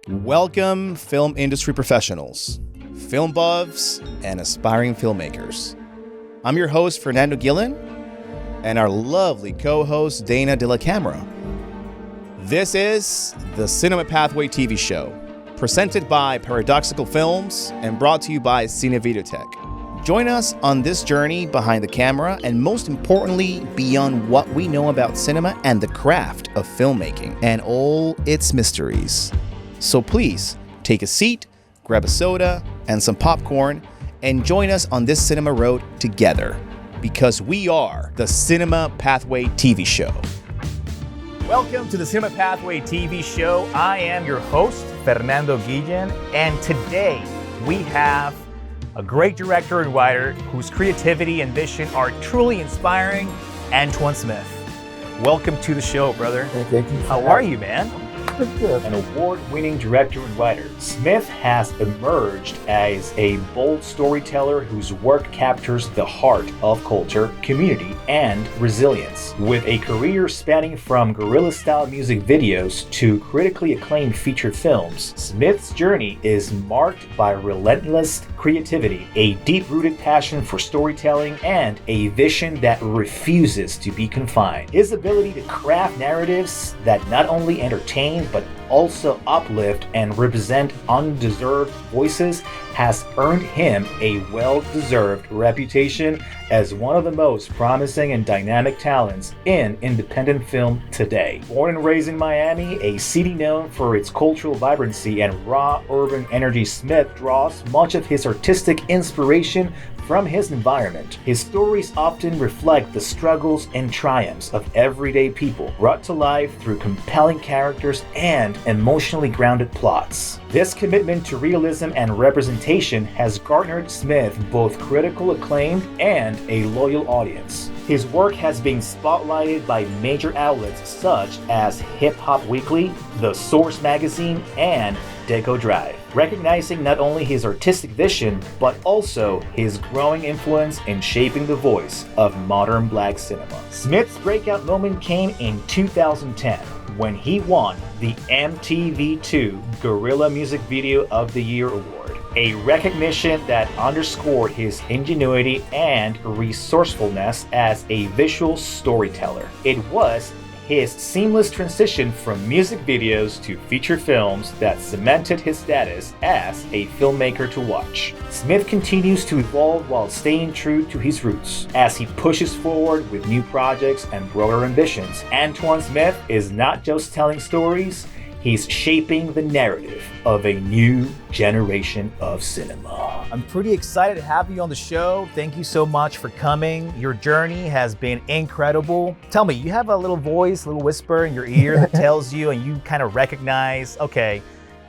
Welcome, film industry professionals, film buffs, and aspiring filmmakers. I'm your host, Fernando Gillen, and our lovely co-host, Dana De La Camera. This is the Cinema Pathway TV show, presented by Paradoxical Films and brought to you by Cine Videotech. Join us on this journey behind the camera and, most importantly, beyond what we know about cinema and the craft of filmmaking and all its mysteries. So please, take a seat, grab a soda and some popcorn, and join us on this cinema road together, because we are the Cinema Pathway TV show. Welcome to the Cinema Pathway TV show. I am your host, Fernando Guillen, and today we have a great director and writer whose creativity and vision are truly inspiring, Antwan Smith. Welcome to the show, brother. Thank you. How are you, man? Good. An award-winning director and writer, Smith has emerged as a bold storyteller whose work captures the heart of culture, community, and resilience. With a career spanning from guerrilla-style music videos to critically acclaimed feature films, Smith's journey is marked by relentless creativity, a deep-rooted passion for storytelling, and a vision that refuses to be confined. His ability to craft narratives that not only entertain but also uplift and represent undeserved voices has earned him a well-deserved reputation as one of the most promising and dynamic talents in independent film today. Born and raised in Miami, a city known for its cultural vibrancy and raw urban energy, Smith draws much of his artistic inspiration from his environment. His stories often reflect the struggles and triumphs of everyday people, brought to life through compelling characters and emotionally grounded plots. This commitment to realism and representation has garnered Smith both critical acclaim and a loyal audience. His work has been spotlighted by major outlets such as Hip Hop Weekly, The Source Magazine, and Deco Drive, recognizing not only his artistic vision, but also his growing influence in shaping the voice of modern Black cinema. Smith's breakout moment came in 2010, when he won the MTV2 Guerilla Music Video of the Year Award, a recognition that underscored his ingenuity and resourcefulness as a visual storyteller. It was his seamless transition from music videos to feature films that cemented his status as a filmmaker to watch. Smith continues to evolve while staying true to his roots. As he pushes forward with new projects and broader ambitions, Antwan Smith is not just telling stories, he's shaping the narrative of a new generation of cinema. I'm pretty excited to have you on the show. Thank you so much for coming. Your journey has been incredible. Tell me, you have a little voice, a little whisper in your ear that tells you, and you kind of recognize, okay,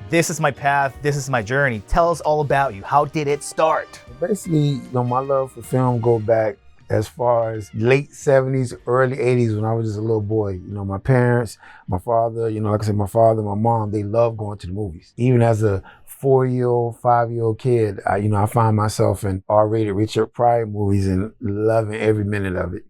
this is my path, this is my journey. Tell us all about you. How did it start? Basically, my love for film go back as far as late 70s, early 80s when I was just a little boy. My parents, my father, like I said, my father, my mom, they loved going to the movies. Even as a 4-year-old, 5-year-old kid, I find myself in R-rated Richard Pryor movies and loving every minute of it.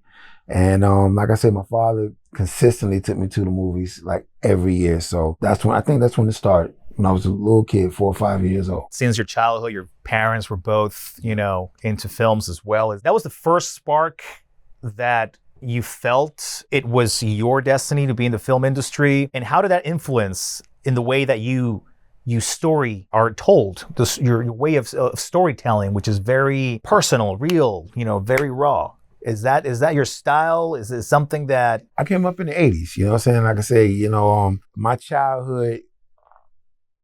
And like I said, my father consistently took me to the movies like every year. So I think that's when it started. When I was a little kid, 4 or 5 years old. Since your childhood, your parents were both, into films as well. That was the first spark that you felt it was your destiny to be in the film industry. And how did that influence in the way that you story are told, your way of storytelling, which is very personal, real, very raw? Is that your style? Is it something that... I came up in the 80s, what I'm saying? Like I say, my childhood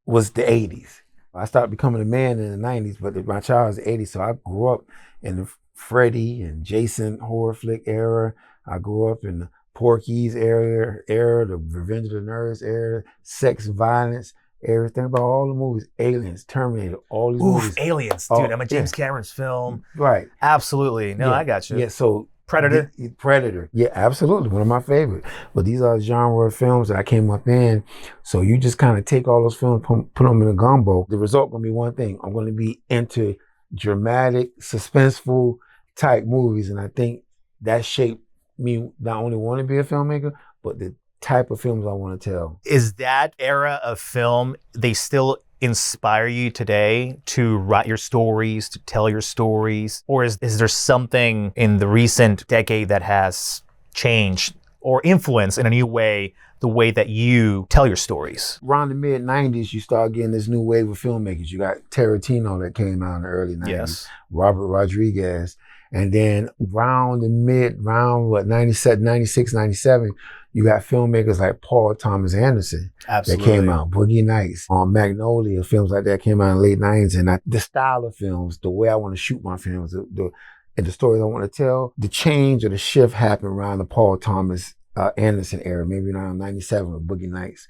was the 80s. I started becoming a man in the 90s, but my childhood was the 80s. So I grew up in the Freddy and Jason horror flick era. I grew up in the Porky's era, the Revenge of the Nerds era, sex, violence, everything about all the movies, Aliens, Terminator, all these movies. Aliens, dude, I'm a James Cameron's film. Right. Absolutely. No, I got you. Yeah, so Predator? Predator. Yeah, absolutely. One of my favorites. But these are genre of films that I came up in. So you just kind of take all those films, put them in a gumbo. The result going to be one thing. I'm going to be into dramatic, suspenseful type movies. And I think that shaped me not only want to be a filmmaker, but the type of films I want to tell. Is that era of film, they still inspire you today to write your stories, to tell your stories? Or is there something in the recent decade that has changed or influenced in a new way the way that you tell your stories? Around the mid-90s, you start getting this new wave of filmmakers. You got Tarantino that came out in the early 90s, Yes. Robert Rodriguez. And then around 97, 96, 97, you got filmmakers like Paul Thomas Anderson Absolutely. that came out, Boogie Nights, Magnolia, films like that came out in the late 90s. And the style of films, the way I want to shoot my films, and the stories I want to tell, the change or the shift happened around the Paul Thomas Anderson era, maybe around 97 with Boogie Nights.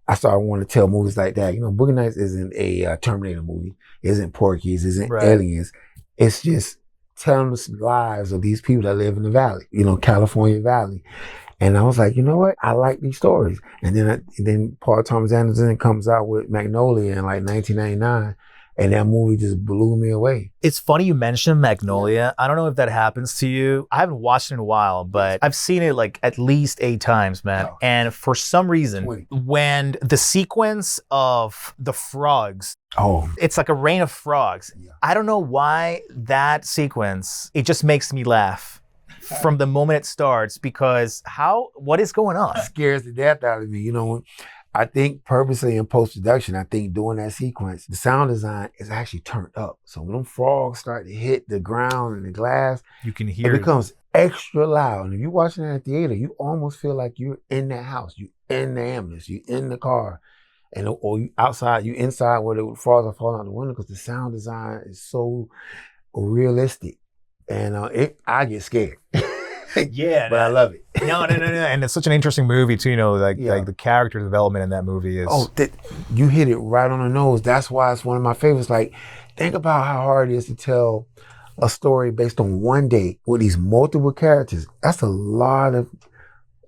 I started wanting to tell movies like that. You know, Boogie Nights isn't a Terminator movie, isn't Porky's, isn't Aliens. It's just telling the lives of these people that live in the valley, you know, California Valley. And I was like, you know what? I like these stories. And then Paul Thomas Anderson comes out with Magnolia in like 1999. And that movie just blew me away. It's funny you mentioned Magnolia. I don't know if that happens to you. I haven't watched it in a while, but I've seen it like at least 8 times, man. Oh. And for some reason, 20. when the sequence of the frogs, it's like a rain of frogs. Yeah. I don't know why that sequence, it just makes me laugh from the moment it starts, because what is going on? It scares the death out of me. You know, I think purposely in post-production, I think during that sequence, the sound design is actually turned up. So when them frogs start to hit the ground and the glass, You can hear it becomes extra loud. And if you're watching it at the theater, you almost feel like you're in that house, you in the ambulance, you in the car, or you outside, you inside where the frogs are falling out the window, because the sound design is so realistic. And I get scared. Yeah, but I love it. No. And it's such an interesting movie too, you know, like the character development in that movie is... You hit it right on the nose. That's why it's one of my favorites. Like, think about how hard it is to tell a story based on one day with these multiple characters. That's a lot of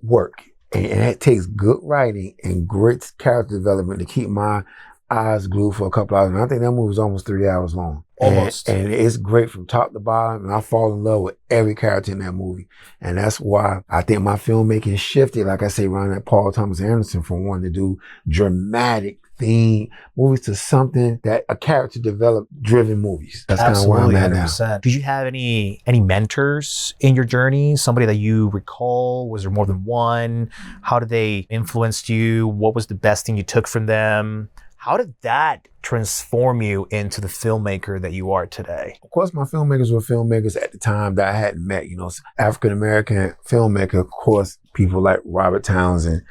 work. And it takes good writing and great character development to keep my eyes glued for a couple hours. And I think that movie was almost 3 hours long. Almost. And it's great from top to bottom. And I fall in love with every character in that movie. And that's why I think my filmmaking shifted, like I say, around that Paul Thomas Anderson, from wanting to do dramatic theme movies to something that a character developed driven movies. That's kind of where I'm at now. 100%. Did you have any mentors in your journey? Somebody that you recall? Was there more than one? How did they influence you? What was the best thing you took from them? How did that transform you into the filmmaker that you are today? Of course, my filmmakers were filmmakers at the time that I hadn't met. You know, African-American filmmaker, of course, people like Robert Townsend,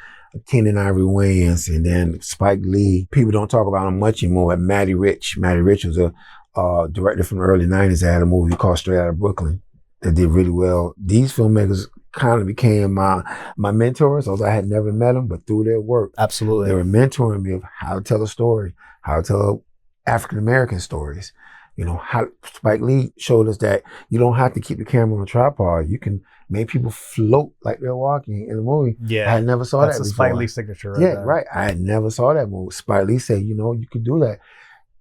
Keenen Ivory Wayans, and then Spike Lee. People don't talk about him much anymore, but Matty Rich. Matty Rich was a director from the early 90s that had a movie called Straight Outta Brooklyn that did really well. These filmmakers kind of became my mentors, although I had never met them, but through their work, Absolutely, they were mentoring me of how to tell a story, how to tell African-American stories. You know, how Spike Lee showed us that you don't have to keep the camera on a tripod. You can make people float like they're walking in the movie. Yeah, I had never saw that before. That's the Spike Lee signature right there. Right. I had never saw that movie. Spike Lee said, you know, you could do that.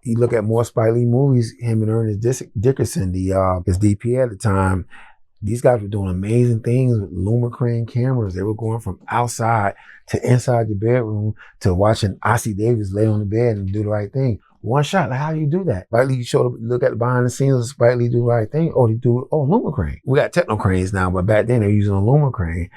You look at more Spike Lee movies, him and Ernest Dickerson, his DP at the time, these guys were doing amazing things with Lumicrane cameras. They were going from outside to inside your bedroom to watching Ossie Davis lay on the bed and do the right thing. One shot, like, how do you do that? Spike Lee showed up, look at the behind the scenes of Spike Lee do the right thing. Lumicrane. We got techno cranes now, but back then they were using a Lumicrane.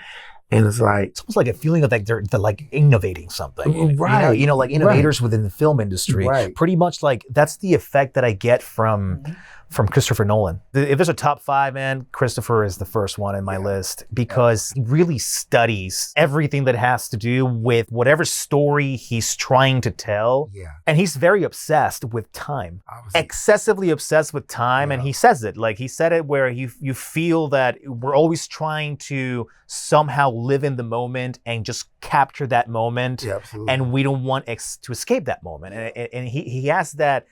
And it's like, it's almost like a feeling of like they're like innovating something. Right. You know, like innovators within the film industry. Right. Pretty much like that's the effect that I get from Christopher Nolan. If there's a top 5, man, Christopher is the first one in my list, because he really studies everything that has to do with whatever story he's trying to tell. Yeah. And he's very obsessed with time. Excessively obsessed with time. And he says it, like he said it where you feel that we're always trying to somehow live in the moment and just capture that moment. Yeah, absolutely. And we don't want to escape that moment. And he has that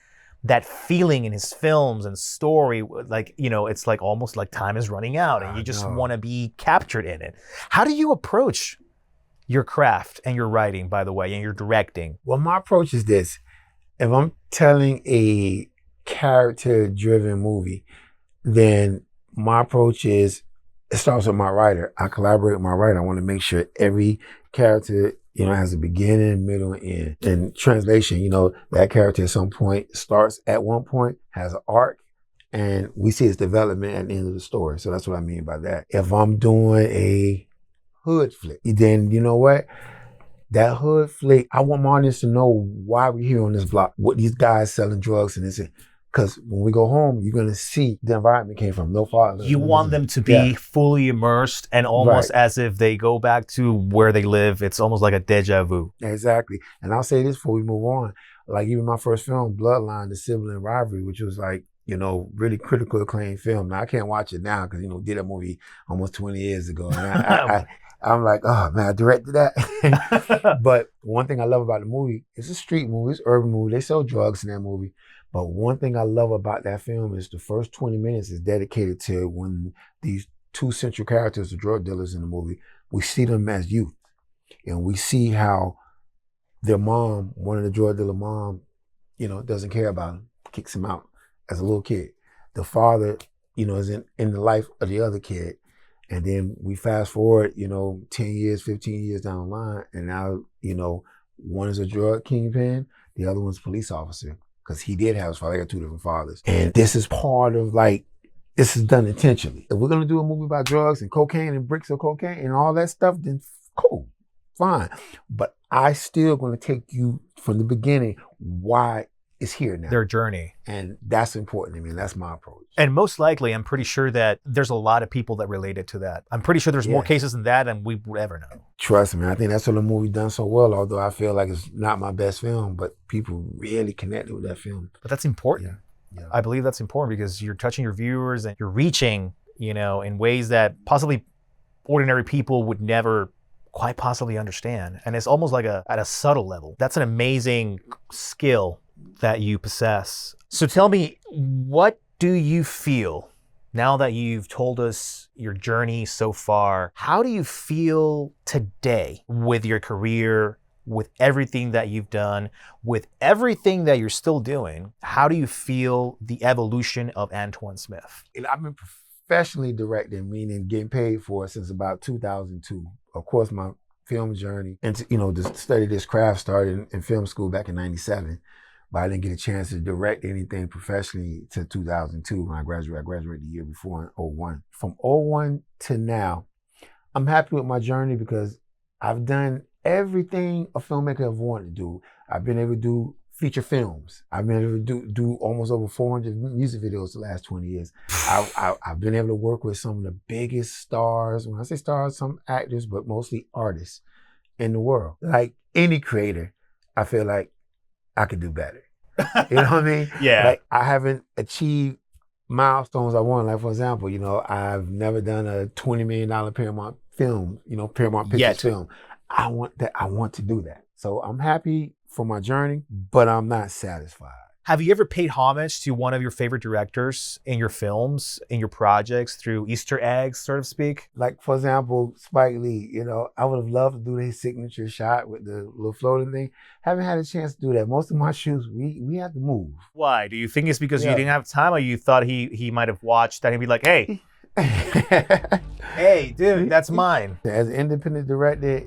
feeling in his films and story, like, you know, it's like almost like time is running out and you just want to be captured in it. How do you approach your craft and your writing, by the way, and your directing? Well, my approach is this. If I'm telling a character-driven movie, then my approach is it starts with my writer. I collaborate with my writer. I want to make sure every character, has a beginning, middle, and end. In translation, that character at some point starts at one point, has an arc, and we see its development at the end of the story. So that's what I mean by that. If I'm doing a hood flick, then you know what? That hood flick, I want my audience to know why we're here on this block, what these guys selling drugs and this. Because when we go home, you're going to see the environment came from. No father. You want them to be fully immersed and almost as if they go back to where they live. It's almost like a deja vu. Exactly. And I'll say this before we move on. Like even my first film, Bloodline, the Sibling Rivalry, which was like, really critical acclaim film. Now I can't watch it now because, did that movie almost 20 years ago. And I'm like, oh man, I directed that. But one thing I love about the movie, it's a street movie, it's an urban movie. They sell drugs in that movie. But one thing I love about that film is the first 20 minutes is dedicated to when these two central characters, the drug dealers in the movie, we see them as youth. And we see how their mom, one of the drug dealer mom, doesn't care about him, kicks him out as a little kid. The father, is in the life of the other kid. And then we fast forward, 10 years, 15 years down the line. And now, one is a drug kingpin, the other one's a police officer. Because he did have his father. I got two different fathers. And this is part of this is done intentionally. If we're going to do a movie about drugs and cocaine and bricks of cocaine and all that stuff, then cool, fine. But I still going to take you from the beginning why it's here now. Their journey. And that's important to me. That's my approach. And most likely, I'm pretty sure that there's a lot of people that related to that. I'm pretty sure there's more cases than that than we would ever know. Trust me, I think that's what the movie done so well, although I feel like it's not my best film, but people really connected with that film. But that's important. Yeah. I believe that's important because you're touching your viewers and you're reaching, in ways that possibly ordinary people would never quite possibly understand. And it's almost like at a subtle level. That's an amazing skill that you possess. So tell me, what do you feel now that you've told us your journey so far? How do you feel today with your career, with everything that you've done, with everything that you're still doing? How do you feel the evolution of Antwan Smith? I've been professionally directing, meaning getting paid for it since about 2002. Of course, my film journey and to study this craft started in film school back in 97. But I didn't get a chance to direct anything professionally till 2002 when I graduated. I graduated the year before in 01. From 01 to now, I'm happy with my journey because I've done everything a filmmaker ever wanted to do. I've been able to do feature films. I've been able to do almost over 400 music videos the last 20 years. I've been able to work with some of the biggest stars. When I say stars, some actors, but mostly artists in the world. Like any creator, I feel like I could do better. You know what I mean? Yeah. Like I haven't achieved milestones I want. Like for example, I've never done a $20 million Paramount film, Paramount Pictures film. I want to do that. So I'm happy for my journey, but I'm not satisfied. Have you ever paid homage to one of your favorite directors in your films, in your projects, through Easter eggs, so to speak? Like, for example, Spike Lee, I would have loved to do his signature shot with the little floating thing. Haven't had a chance to do that. Most of my shoots, we have to move. Why? Do you think it's because you didn't have time, or you thought he might have watched that and he'd be like, hey, hey, dude, that's mine? As an independent director,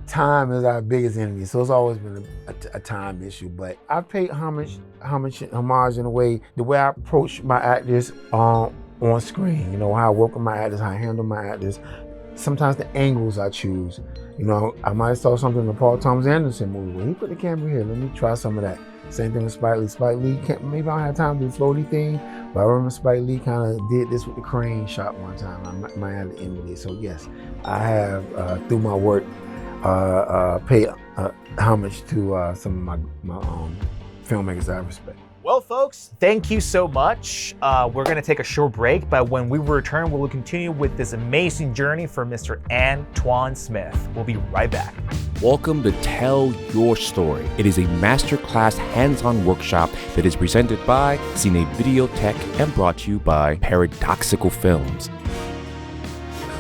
time is our biggest enemy, so it's always been a time issue. But I paid homage in a way, the way I approach my actors on screen. How I work with my actors, how I handle my actors. Sometimes the angles I choose. I might have saw something in the Paul Thomas Anderson movie where he put the camera here. Let me try some of that. Same thing with Spike Lee. Spike Lee, maybe I don't have time to do the floaty thing, but I remember Spike Lee kind of did this with the crane shot one time. I might have to emulate it. So yes, I have through my work pay homage to some of my filmmakers I respect. Well, folks, thank you so much. We're going to take a short break, but when we return, we'll continue with this amazing journey for Mr. Antwan Smith. We'll be right back. Welcome to Tell Your Story. It is a masterclass hands-on workshop that is presented by Cine Videotech and brought to you by Paradoxical Films.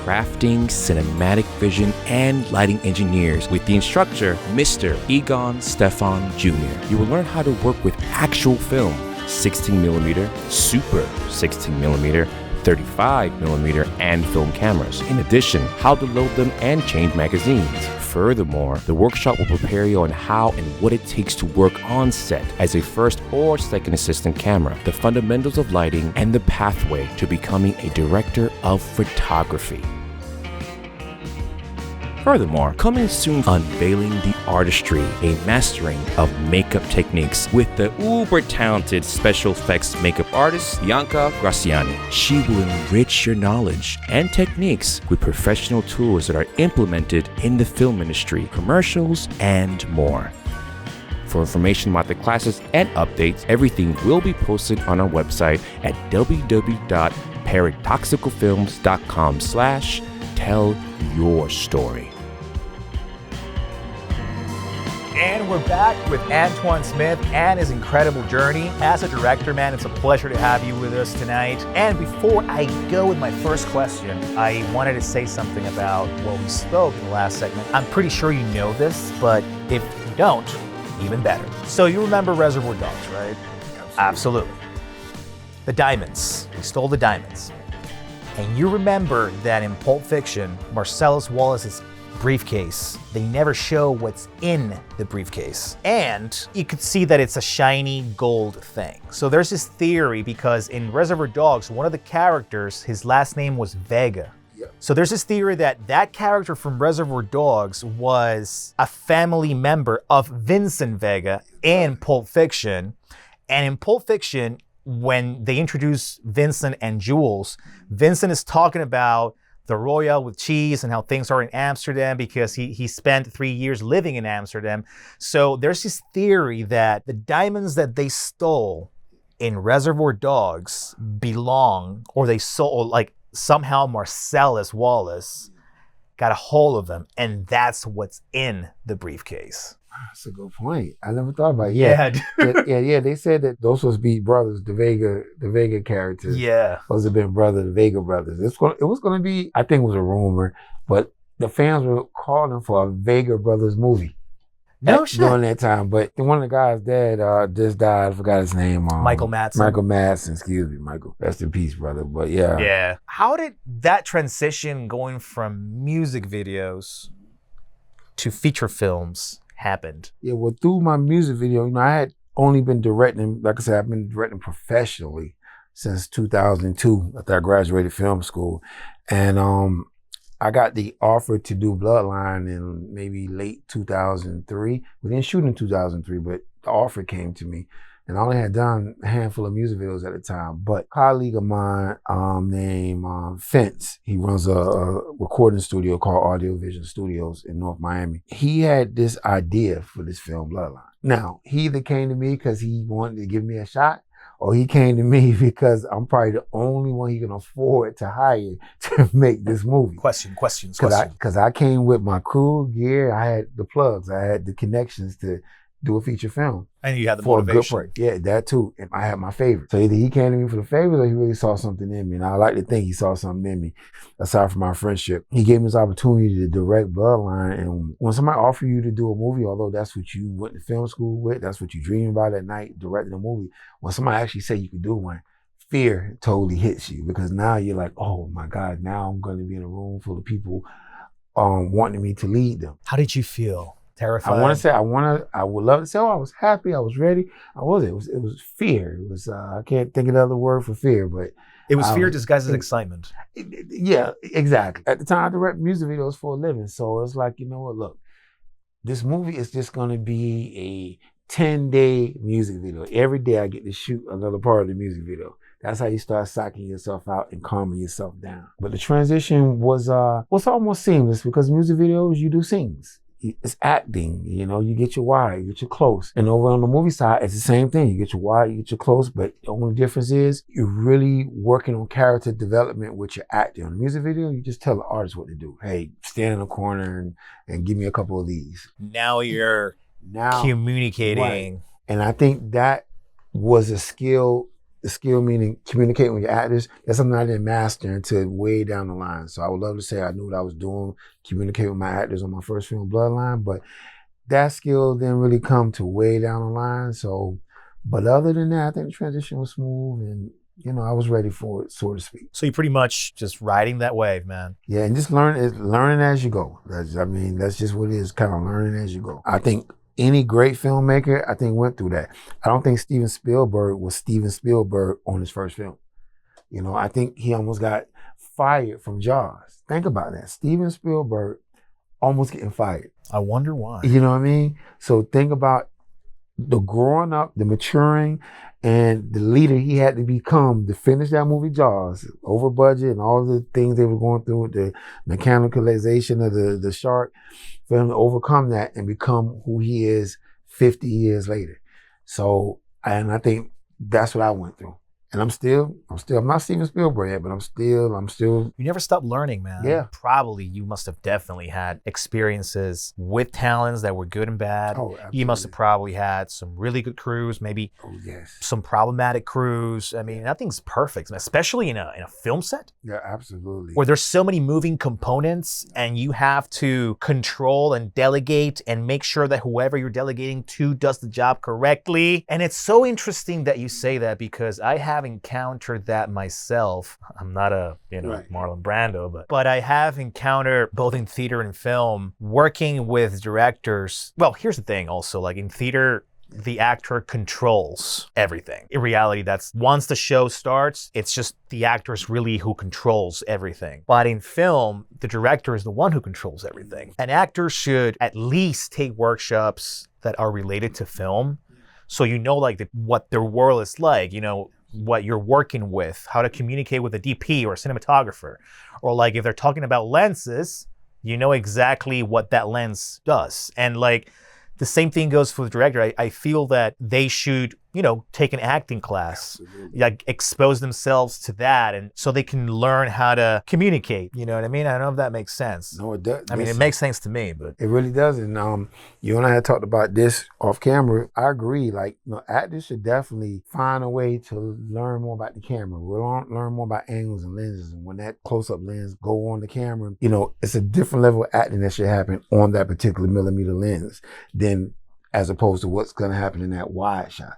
Crafting cinematic vision and lighting engineers with the instructor, Mr. Egon Stefan Jr. You will learn how to work with actual film, 16mm, super 16mm, 35mm and film cameras. In addition, how to load them and change magazines. Furthermore, the workshop will prepare you on how and what it takes to work on set as a first or second assistant camera, the fundamentals of lighting, and the pathway to becoming a director of photography. Furthermore, coming soon, unveiling the artistry, a mastering of makeup techniques with the uber-talented special effects makeup artist, Bianca Graciani. She will enrich your knowledge and techniques with professional tools that are implemented in the film industry, commercials, and more. For information about the classes and updates, everything will be posted on our website at www.paradoxicalfilms.com/tell-your-story. And we're back with Antwan Smith and his incredible journey. As a director, man, it's a pleasure to have you with us tonight. And before I go with my first question, I wanted to say something about what we spoke in the last segment. I'm pretty sure you know this, but if you don't, even better. So you remember Reservoir Dogs, right? Absolutely. The diamonds. We stole the diamonds. And you remember that in Pulp Fiction, Marcellus Wallace's briefcase, they never show what's in the briefcase. And you could see that it's a shiny gold thing. So there's this theory because in Reservoir Dogs, one of the characters, his last name was Vega. So there's this theory that that character from Reservoir Dogs was a family member of Vincent Vega in Pulp Fiction. And in Pulp Fiction, when they introduce Vincent and Jules, Vincent is talking about the Royale with cheese and how things are in Amsterdam because he spent 3 years living in Amsterdam. So there's this theory that the diamonds that they stole in Reservoir Dogs belong, or they sold, like somehow Marcellus Wallace got a hold of them, and that's what's in the briefcase. That's a good point. I never thought about it. Yeah, Yeah. They said that those supposed to be brothers, the Vega characters. Yeah. Those have been brothers, the Vega brothers. It was going to be, I think it was a rumor, but the fans were calling for a Vega brothers movie. No shit. During that time, but one of the guys' dad just died. I forgot his name. Michael Madsen. Michael Madsen, excuse me, Michael. Rest in peace, brother. But yeah. Yeah. How did that transition going from music videos to feature films happened? Yeah, well, through my music video, I had only been directing, like I said, I've been directing professionally since 2002 after I graduated film school. And I got the offer to do Bloodline in maybe late 2003. We didn't shoot in 2003, but the offer came to me. And I only had done a handful of music videos at the time. But a colleague of mine named Fence, he runs a recording studio called Audio Vision Studios in North Miami. He had this idea for this film, Bloodline. Now, he either came to me because he wanted to give me a shot, or he came to me because I'm probably the only one he can afford to hire to make this movie. Questions. Because I came with my crew, gear, I had the plugs, I had the connections to do a feature film. And you had the for motivation. A good price. Yeah, that too. And I had my favorite. So either he came to me for the favors or he really saw something in me. And I like to think he saw something in me, aside from our friendship. He gave me this opportunity to direct Bloodline. And when somebody offers you to do a movie, although that's what you went to film school with, that's what you dream about at night, directing a movie, when somebody actually say you could do one, fear totally hits you, because now you're like, oh my God, now I'm going to be in a room full of people wanting me to lead them. How did you feel? Terrified? I would love to say, oh, I was happy, I was ready. I wasn't. It was fear. It was, I can't think of another word for fear, but it was fear disguised as excitement. Yeah, exactly. At the time, I direct music videos for a living. So it's like, you know what, look, this movie is just going to be a 10-day music video. Every day I get to shoot another part of the music video. That's how you start psyching yourself out and calming yourself down. But the transition was almost seamless, because music videos, you do scenes. It's acting, you get your wide, you get your close. And over on the movie side, it's the same thing. You get your wide, you get your close, but the only difference is you're really working on character development with your acting. On the music video, you just tell the artist what to do. Hey, stand in the corner and give me a couple of these. Now you're communicating. Right. And I think that was a skill. The skill meaning communicating with your actors. That's something I didn't master until way down the line. So I would love to say I knew what I was doing, communicate with my actors on my first film, Bloodline, but that skill didn't really come to way down the line. So, but other than that, I think the transition was smooth, and I was ready for it, so to speak. So you pretty much just riding that wave, man. Yeah, and just learning as you go. That's just what it is, kind of learning as you go. I think any great filmmaker, I think, went through that. I don't think Steven Spielberg was Steven Spielberg on his first film. I think he almost got fired from Jaws. Think about that. Steven Spielberg almost getting fired. I wonder why. You know what I mean? So think about the growing up, the maturing, and the leader he had to become to finish that movie Jaws, over budget and all the things they were going through with the mechanicalization of the shark, for him to overcome that and become who he is 50 years later. So, and I think that's what I went through. And I'm not Steven Spielberg yet, but I'm still. You never stopped learning, man. Yeah. Probably you must have definitely had experiences with talents that were good and bad. Oh, absolutely. You must have probably had some really good crews, maybe yes. some problematic crews. I mean, nothing's perfect, especially in a film set. Yeah, absolutely. Where there's so many moving components and you have to control and delegate and make sure that whoever you're delegating to does the job correctly. And it's so interesting that you say that, because I have encountered that myself. I'm not a Right. Marlon Brando, but I have encountered, both in theater and film, working with directors. Well, here's the thing also, like in theater, the actor controls everything. In reality, that's once the show starts, it's just the actor is really who controls everything. But in film, the director is the one who controls everything. An actor should at least take workshops that are related to film, so like what their world is like, what you're working with, how to communicate with a DP or a cinematographer. Or like if they're talking about lenses, you know exactly what that lens does. And like the same thing goes for the director. I feel that they should, take an acting class, like expose themselves to that, and so they can learn how to communicate. You know what I mean? I don't know if that makes sense. No, it does. I mean, it makes sense to me, but it really does. And you and I had talked about this off camera. I agree. Like, actors should definitely find a way to learn more about the camera. We'll learn more about angles and lenses. And when that close-up lens go on the camera, it's a different level of acting that should happen on that particular millimeter lens than as opposed to what's going to happen in that wide shot.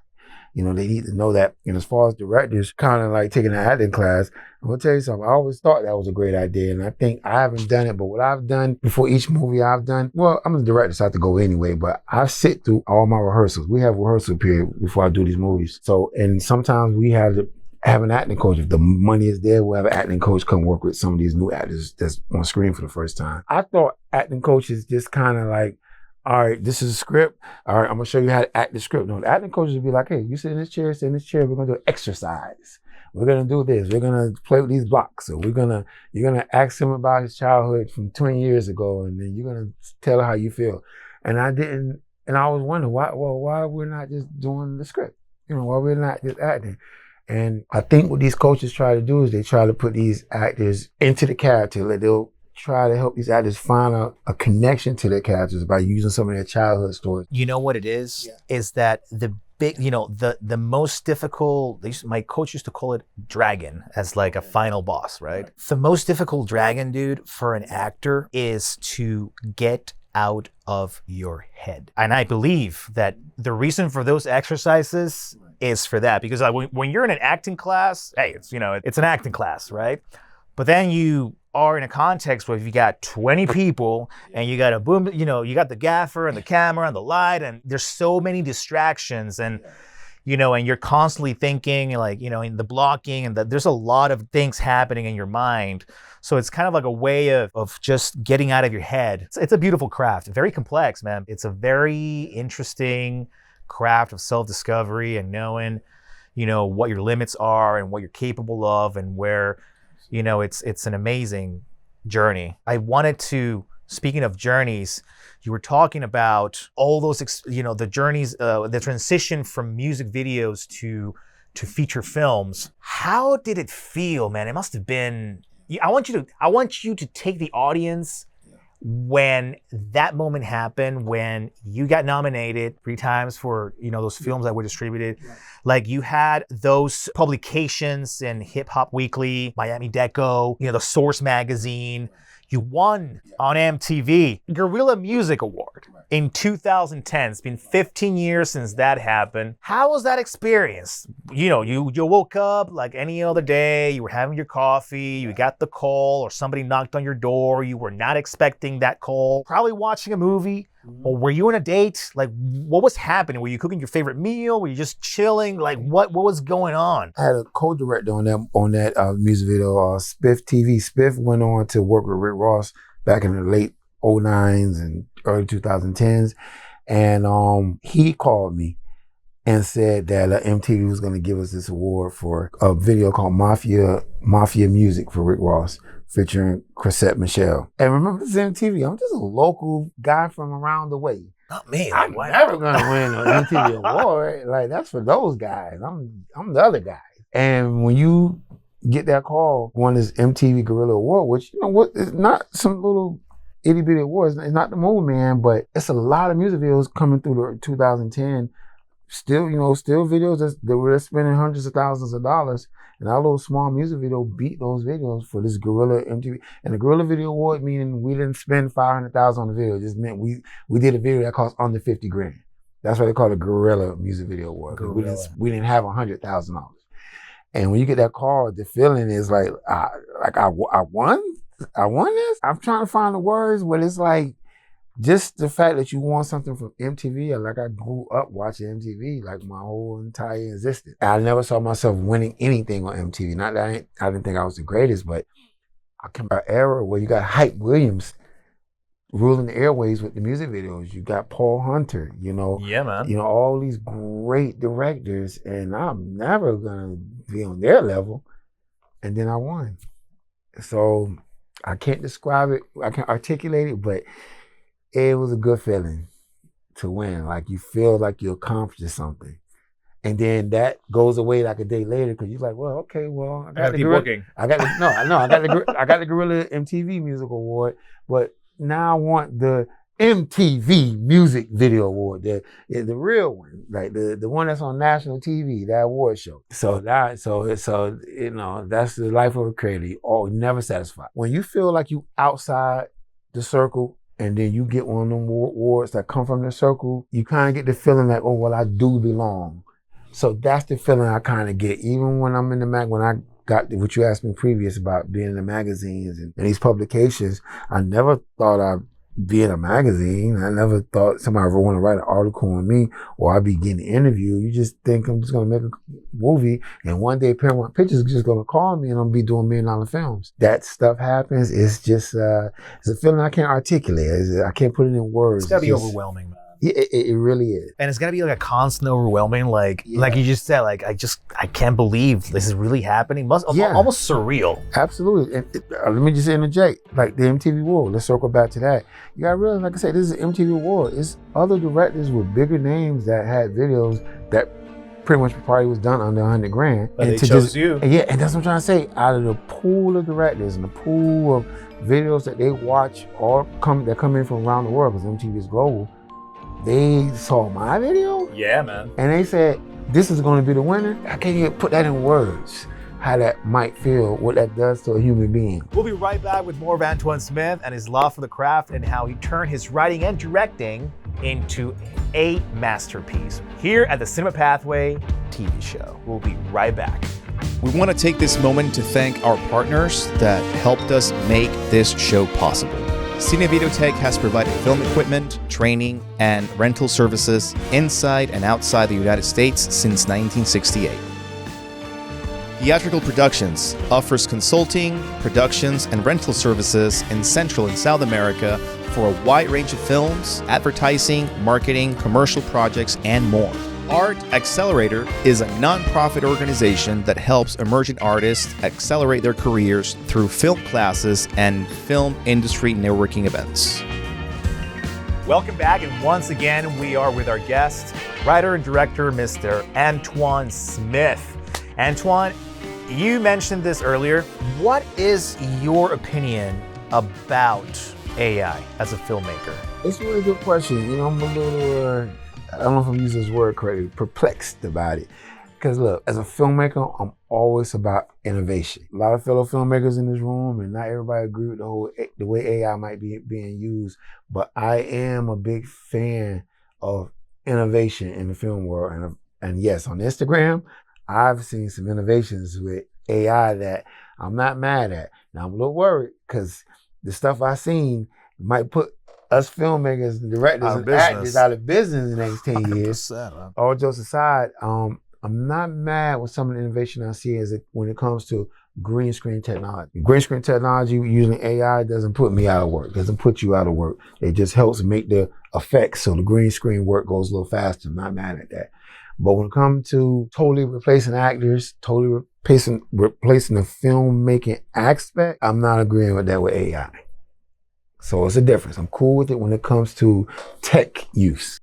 They need to know that. And as far as directors kind of like taking an acting class, I'm going to tell you something. I always thought that was a great idea. And I think I haven't done it, but what I've done before each movie I've done, well, I'm the director, so I have to go anyway, but I sit through all my rehearsals. We have rehearsal period before I do these movies. So, and sometimes we have an acting coach. If the money is there, we'll have an acting coach come work with some of these new actors that's on screen for the first time. I thought acting coaches just kind of like, all right, this is a script. All right, I'm going to show you how to act the script. No, the acting coaches would be like, hey, you sit in this chair, We're going to do an exercise. We're going to do this. We're going to play with these blocks. So you're going to ask him about his childhood from 20 years ago, and then you're going to tell how you feel. And I was wondering why we're not just doing the script? Why we're not just acting? And I think what these coaches try to do is they try to put these actors into the character. Like they'll try to help these actors find a connection to their characters by using some of their childhood stories. You know what it is? Yeah. Is that the big, the most difficult, my coach used to call it dragon as like a final boss, right? The most difficult dragon, dude, for an actor is to get out of your head. And I believe that the reason for those exercises is for that, because when you're in an acting class, hey, it's an acting class, right? But then you are in a context where if you got 20 people and you got a boom, you got the gaffer and the camera and the light, and there's so many distractions, and and you're constantly thinking like, in the blocking, and there's a lot of things happening in your mind. So it's kind of like a way of just getting out of your head. It's a beautiful craft, very complex, man. It's a very interesting craft of self-discovery and knowing, what your limits are and what you're capable of, and where it's an amazing journey. I wanted to, speaking of journeys, you were talking about all those, the journeys, the transition from music videos to feature films. How did it feel, man? It must have been, I want you to take the audience when that moment happened, when you got nominated 3 times for, those films that were distributed. Right. Like you had those publications in Hip Hop Weekly, Miami Deco, the Source magazine, You won on MTV Guerilla Music Award in 2010. It's been 15 years since that happened. How was that experience? You know, you woke up like any other day, you were having your coffee, you got the call, or somebody knocked on your door, you were not expecting that call, probably watching a movie, or were you on a date? Like, what was happening? Were you cooking your favorite meal? Were you just chilling? Like, what was going on? I had a co-director on that music video, Spiff TV. Spiff went on to work with Rick Ross back in the late 09s and early 2010s. And he called me and said that MTV was going to give us this award for a video called Mafia Music for Rick Ross, featuring Chrisette Michelle. And remember, this is MTV. I'm just a local guy from around the way. Not me. I'm never gonna win an MTV award. Like, that's for those guys. I'm the other guy. And when you get that call, won this MTV Guerilla Award, which, you know what, it's not some little itty bitty awards. It's not the Moon Man, but it's a lot of music videos coming through the 2010. Still videos that were spending hundreds of thousands of dollars. And our little small music video beat those videos for this Guerilla MTV. And the Guerilla Video Award, meaning we didn't spend $500,000 on the video. It just meant we did a video that cost under $50,000. That's why they call it Guerilla Music Video Award. We didn't have $100,000. And when you get that call, the feeling is like I won? I won this? I'm trying to find the words, but it's like, just the fact that you want something from MTV, like I grew up watching MTV like my whole entire existence. I never saw myself winning anything on MTV. Not that I didn't think I was the greatest, but I came from an era where you got Hype Williams ruling the airways with the music videos. You got Paul Hunter, Yeah, man. All these great directors, and I'm never gonna be on their level. And then I won. So I can't describe it, I can't articulate it, but it was a good feeling to win. Like, you feel like you accomplished something. And then that goes away like a day later because you're like, well, okay, well, I got the Guerilla MTV Music Award, but now I want the MTV Music Video Award, the real one, like the one that's on national TV, that award show. So that's the life of a creator. Never satisfied. When you feel like you outside the circle, and then you get one of them awards that come from the circle, you kind of get the feeling like, oh, well, I do belong. So that's the feeling I kind of get. Even when I'm in the when I got what you asked me previous about being in the magazines and these publications, I never thought I'd be in a magazine. I never thought somebody would want to write an article on me or I'd be getting an interview. You just think I'm just going to make a movie and one day Paramount Pictures is just going to call me and I'm going to be doing $1 million films. That stuff happens. It's just, it's a feeling I can't articulate. I can't put it in words. It's got to be overwhelming, man. Yeah, it really is. And it's got to be like a constant overwhelming, like you just said, like, I can't believe this is really happening. Almost surreal. Absolutely. And let me just interject, like the MTV Award, let's circle back to that. You got to realize, like I said, this is an MTV Award. It's other directors with bigger names that had videos that pretty much probably was done under $100,000. But they chose you. Yeah, and that's what I'm trying to say. Out of the pool of directors and the pool of videos that they watch that come in from around the world, because MTV is global, they saw my video? Yeah, man. And they said, this is going to be the winner? I can't even put that in words, how that might feel, what that does to a human being. We'll be right back with more of Antwan Smith and his love for the craft and how he turned his writing and directing into a masterpiece here at the Cinema Pathway TV show. We'll be right back. We want to take this moment to thank our partners that helped us make this show possible. Cine Videotech has provided film equipment, training, and rental services inside and outside the United States since 1968. Theatrical Productions offers consulting, productions, and rental services in Central and South America for a wide range of films, advertising, marketing, commercial projects, and more. Art Accelerator is a nonprofit organization that helps emerging artists accelerate their careers through film classes and film industry networking events. Welcome back, and once again, we are with our guest, writer and director, Mr. Antwan Smith. Antwan, you mentioned this earlier. What is your opinion about AI as a filmmaker? It's a really good question. I'm a little, I don't know if I'm using this word correctly, perplexed about it. Because look, as a filmmaker, I'm always about innovation. A lot of fellow filmmakers in this room, and not everybody agree with the way AI might be being used, but I am a big fan of innovation in the film world. And yes, on Instagram, I've seen some innovations with AI that I'm not mad at. Now I'm a little worried because the stuff I've seen might put us filmmakers and directors and actors out of business in the next 10 years. All jokes aside, I'm not mad with some of the innovation I see when it comes to green screen technology. Green screen technology using AI doesn't put me out of work, doesn't put you out of work. It just helps make the effects so the green screen work goes a little faster. I'm not mad at that. But when it comes to totally replacing actors, totally replacing the filmmaking aspect, I'm not agreeing with that with AI. So it's a difference. I'm cool with it when it comes to tech use.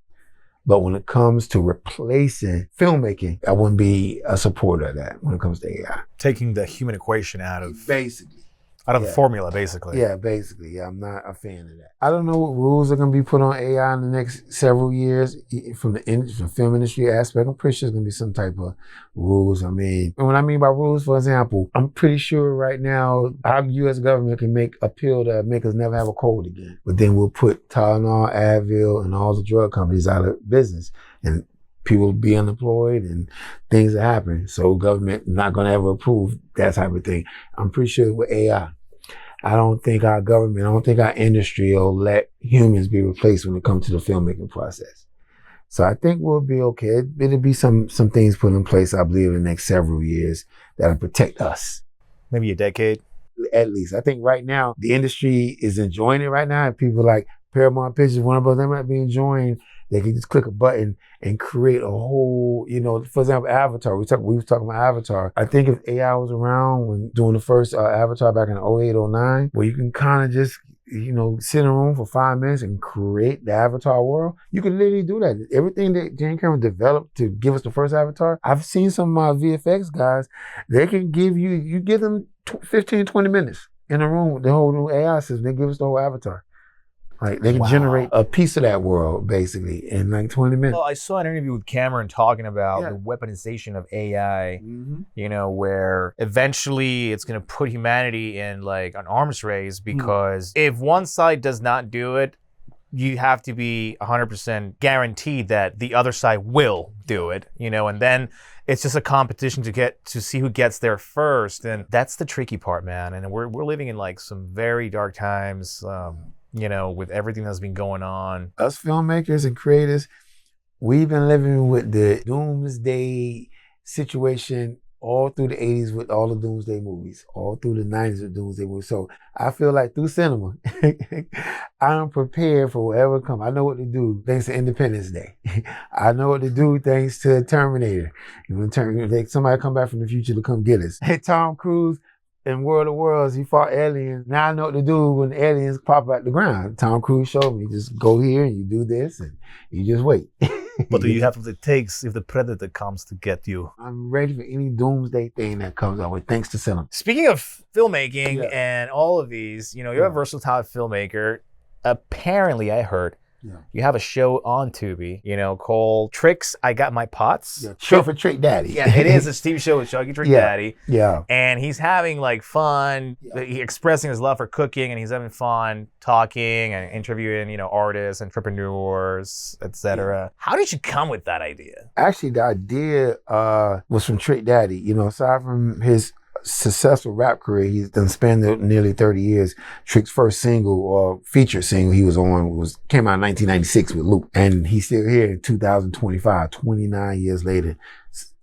But when it comes to replacing filmmaking, I wouldn't be a supporter of that when it comes to AI. Taking the human equation out of the formula, basically. Yeah, basically. Yeah, I'm not a fan of that. I don't know what rules are going to be put on AI in the next several years from the film industry aspect. I'm pretty sure there's going to be some type of rules. I mean, and what I mean by rules, for example, I'm pretty sure right now our U.S. government can make a pill that make us never have a cold again. But then we'll put Tylenol, Advil, and all the drug companies out of business. And people will be unemployed and things are happening. So government not going to ever approve that type of thing. I'm pretty sure with AI. I don't think our industry will let humans be replaced when it comes to the filmmaking process. So I think we'll be okay. It'll be some things put in place, I believe, in the next several years that'll protect us. Maybe a decade? At least. I think right now, the industry is enjoying it right now. And people like Paramount Pictures, one of them might be enjoying. They can just click a button and create a whole, for example, Avatar. We was talking about Avatar. I think if AI was around when doing the first Avatar back in 08, 09, where you can kind of just, sit in a room for 5 minutes and create the Avatar world, you can literally do that. Everything that James Cameron developed to give us the first Avatar, I've seen some of my VFX guys, they can you give them 15, 20 minutes in a room with the whole new AI system, they give us the whole Avatar. Like they can generate a piece of that world basically in like 20 minutes. Well, I saw an interview with Cameron talking about the weaponization of AI, where eventually it's going to put humanity in like an arms race because if one side does not do it, you have to be 100% guaranteed that the other side will do it, and then it's just a competition to see who gets there first. And that's the tricky part, man. And we're living in like some very dark times. With everything that's been going on. Us filmmakers and creators, we've been living with the doomsday situation all through the 80s with all the doomsday movies, all through the 90s with doomsday movies. So I feel like through cinema, I'm prepared for whatever comes. I know what to do thanks to Independence Day. I know what to do thanks to Terminator. Somebody come back from the future to come get us. Hey, Tom Cruise, in World of Worlds, he fought aliens. Now I know what to do when aliens pop out the ground. Tom Cruise showed me, just go here and you do this and you just wait. But do you have what it takes if the predator comes to get you? I'm ready for any doomsday thing that comes our way, thanks to cinema. Speaking of filmmaking and all of these, you're a versatile filmmaker. Apparently, I heard you have a show on Tubi, called Tricks, I Got My Pots. Yeah, show for Trick Daddy. Yeah, it is a Steve show with Chucky Trick Daddy. Yeah. And he's having like fun, he's expressing his love for cooking, and he's having fun talking and interviewing, artists, entrepreneurs, etc. Yeah. How did you come with that idea? Actually, the idea was from Trick Daddy. Aside from his successful rap career, he's done spanned nearly 30 years. Trick's first single or featured single he was on came out in 1996 with Luke, and he's still here in 2025, 29 years later,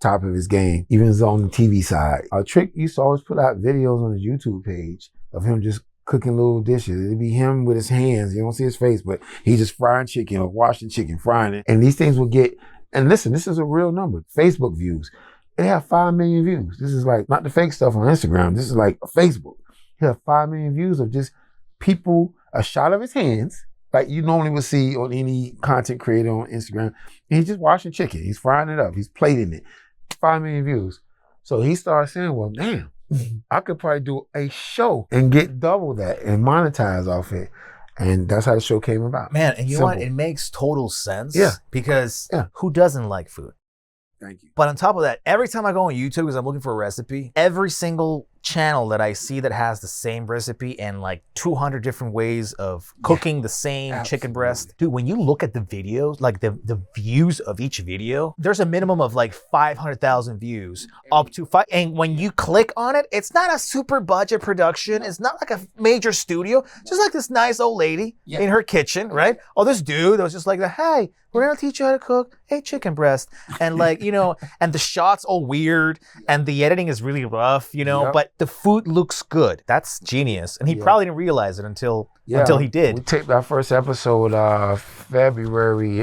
top of his game. Even on the TV side, Trick used to always put out videos on his YouTube page of him just cooking little dishes. It'd be him with his hands. You don't see his face, but he's just frying chicken or washing chicken, frying it, and these things will get. And listen, this is a real number. Facebook views. It have 5 million views. This is like not the fake stuff on Instagram. This is like Facebook. He have 5 million views of just people, a shot of his hands, like you normally would see on any content creator on Instagram. And he's just washing chicken. He's frying it up. He's plating it. 5 million views. So he started saying, well, damn, I could probably do a show and get double that and monetize off it. And that's how the show came about. Man, and you know what? It makes total sense. Yeah. Because who doesn't like food? Thank you. But on top of that, every time I go on YouTube because I'm looking for a recipe, every single channel that I see that has the same recipe and like 200 different ways of cooking the same chicken breast. Dude, when you look at the videos, like the views of each video, there's a minimum of like 500,000 views up to five. And when you click on it, it's not a super budget production. It's not like a major studio. Just like this nice old lady in her kitchen, right? Oh, this dude that was just like, hey, we're gonna teach you how to cook a chicken breast. And like, you know, and the shots all weird and the editing is really rough, you know, but the food looks good. That's genius. And he probably didn't realize it until he did. We taped our first episode January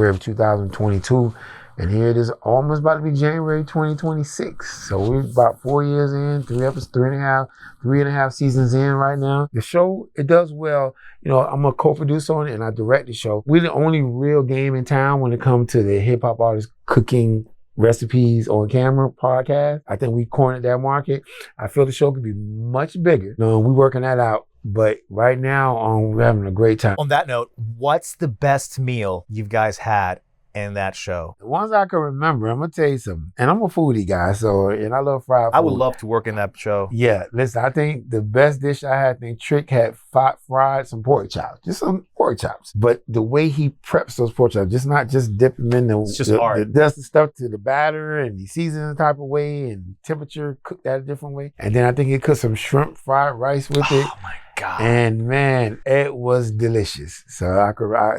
of 2022. And here it is, almost about to be January 2026. So we're about 4 years in, three and a half seasons in right now. The show, it does well. You know, I'm a co-producer on it and I direct the show. We're the only real game in town when it comes to the hip hop artists cooking recipes on camera podcast. I think we cornered that market. I feel the show could be much bigger. No, we're working that out. But right now, we're having a great time. On that note, what's the best meal you guys had in that show? The ones I can remember, I'm gonna tell you something. And I'm a foodie guy, and I love fried food. I would love to work in that show. Yeah, listen, I think the best dish I had, I think Trick had fried some pork chops. Just some pork chops. But the way he preps those pork chops, not just dip them in the stuff to the batter, and he seasons the type of way and temperature, cook that a different way. And then I think he cooked some shrimp fried rice with it. Oh my God. And man, it was delicious. So